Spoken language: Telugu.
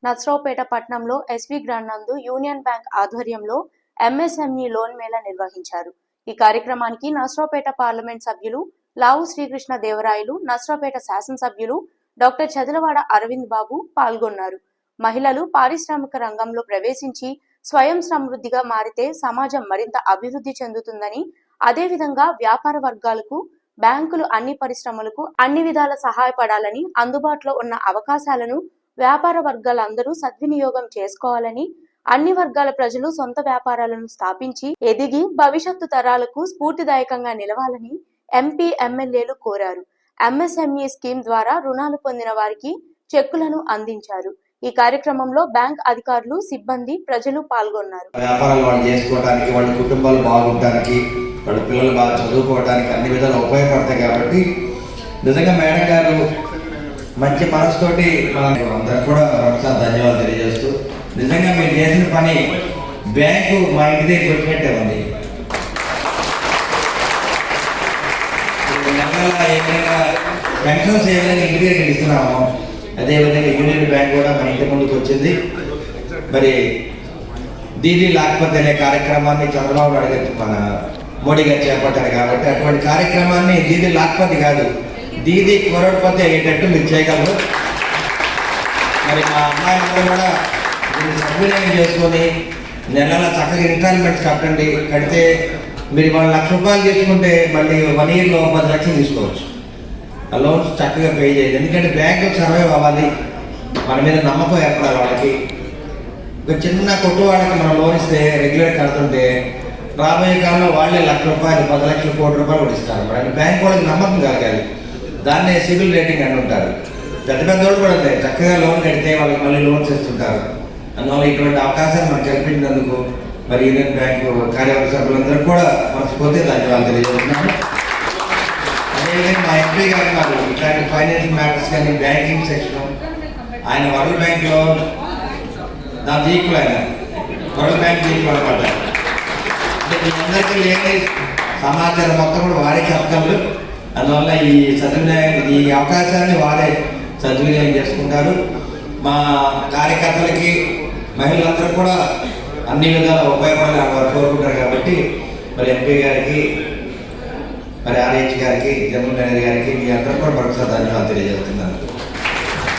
నర్సరావుపేట పట్టణంలో ఎస్వి గ్రాండ్ నందు యూనియన్ బ్యాంక్ ఆధ్వర్యంలో ఎంఎస్ఎంఈ లోన్ మేళా నిర్వహించారు. ఈ కార్యక్రమానికి నర్సరావుపేట పార్లమెంట్ సభ్యులు లావు శ్రీకృష్ణ దేవరాయలు, నర్సరావుపేట శాసనసభ్యులు డాక్టర్ చదలవాడ అరవింద్ బాబు పాల్గొన్నారు. మహిళలు పారిశ్రామిక రంగంలో ప్రవేశించి స్వయం సమృద్ధిగా మారితే సమాజం మరింత అభివృద్ధి చెందుతుందని, అదేవిధంగా వ్యాపార వర్గాలకు బ్యాంకులు అన్ని పరిశ్రమలకు అన్ని విధాల సహాయపడాలని, అందుబాటులో ఉన్న అవకాశాలను వ్యాపార వర్గాలందరూ సద్వినియోగం చేసుకోవాలని, అన్ని వర్గాల ప్రజలు సొంత వ్యాపారాలను స్థాపించి ఎదిగి భవిష్యత్తు తరాలకు స్ఫూర్తిదాయకంగా నిలవాలని ఎంపీ, ఎమ్మెల్యేలు కోరారు. ఎంఎస్ఎంఈ స్కీమ్ ద్వారా రుణాలు పొందిన వారికి చెక్కులను అందించారు. ఈ కార్యక్రమంలో బ్యాంక్ అధికారులు, సిబ్బంది, ప్రజలు పాల్గొన్నారు. వ్యాపారాలు వాళ్ళు చేసుకోవడానికి, వాళ్ళ కుటుంబాలు బాగుండడానికి, వాళ్ళ పిల్లలు బాగా చదువుకోవడానికి అన్ని విధాలు ఉపయోగపడతాయి. కాబట్టి నిజంగా మేడం గారు మంచి మనసుతోటి అందరూ కూడా ఒకసారి ధన్యవాదాలు తెలియజేస్తూ, నిజంగా మీరు చేసిన పని బ్యాంకు మా ఇంటి దగ్గర వచ్చినట్టే ఉంది. ఏదైనా పెన్షన్స్ ఏదైనా ఇంటి దగ్గర ఇస్తున్నాము, అదేవిధంగా యూనియన్ బ్యాంక్ కూడా మన ఇంటి ముందుకు వచ్చింది. మరి దీదీ లేకపోతే అనే కార్యక్రమాన్ని చంద్రబాబు నాయుడు గారు మన మోడీ గారు చేపట్టారు. కాబట్టి అటువంటి కార్యక్రమాన్ని దీదీ లేకపోతే కాదు, దీదీ కోరకపోతే అయ్యేటట్టు మీరు చేయగలరు. మరి మా అమ్మాయిలందరూ కూడా దీన్ని సద్వినియోగం చేసుకొని నెలల చక్కగా ఇన్స్టాల్మెంట్స్ కట్టండి. కడితే మీరు వాళ్ళు ₹1,00,000 తీసుకుంటే మళ్ళీ 1 yearలో 10 లక్షలు తీసుకోవచ్చు. ఆ లోన్స్ చక్కగా పే చేయాలి. ఎందుకంటే బ్యాంకు సర్వైవ్ అవ్వాలి, మన మీద నమ్మకం ఏర్పడాలి. వాళ్ళకి ఒక చిన్న కొట్టు వాళ్ళకి మనం లోన్ ఇస్తే రెగ్యులర్ కడుతుంటే రాబోయే కాలంలో వాళ్ళే ₹1,00,000, 10 లక్షలు, ₹1,00,000 కూడా ఇస్తారు. మరి బ్యాంక్ వాళ్ళకి నమ్మకం కలగాలి. దాన్నే సివిల్ రేటింగ్ అని ఉంటారు. పెద్ద పెద్దోళ్ళు కూడా ఉంటాయి, చక్కగా లోన్ కడితే వాళ్ళకి మళ్ళీ లోన్స్ ఇస్తుంటారు. అందువల్ల ఇటువంటి అవకాశాలు మనకు కల్పించినందుకు మరి యూనియన్ బ్యాంకు కార్యవర్గ సభ్యులందరూ కూడా మనస్ఫూర్తిగా ధన్యవాదాలు తెలియజేస్తున్నాను. అదేవిధంగా మా ఎంపీ గారు నాకు ఇట్లాంటి ఫైనాన్షియల్ మ్యాటర్స్ కానీ బ్యాంకింగ్ సెక్షన్, ఆయన వరల్డ్ బ్యాంక్లో దాని ఈక్వల్, ఆయన వరల్డ్ బ్యాంక్ ఈక్వల్ అనమాట. అంటే మీ అందరికీ లేని సమాచారం మొత్తం కూడా వారే చెప్తారు. అందువల్ల ఈ అవకాశాన్ని వారే సద్వినియోగం చేసుకుంటారు. మా కార్యకర్తలకి, మహిళలందరూ కూడా అన్ని విధాల ఉపయోగపడాలని వారు కోరుకుంటారు. కాబట్టి మరి ఎంపీ గారికి, మరి ఆర్హెచ్ గారికి, జనరల్ మేనేజర్ గారికి, మీ అందరూ కూడా మరొకసారి ధన్యవాదాలు తెలియజేస్తున్నాను.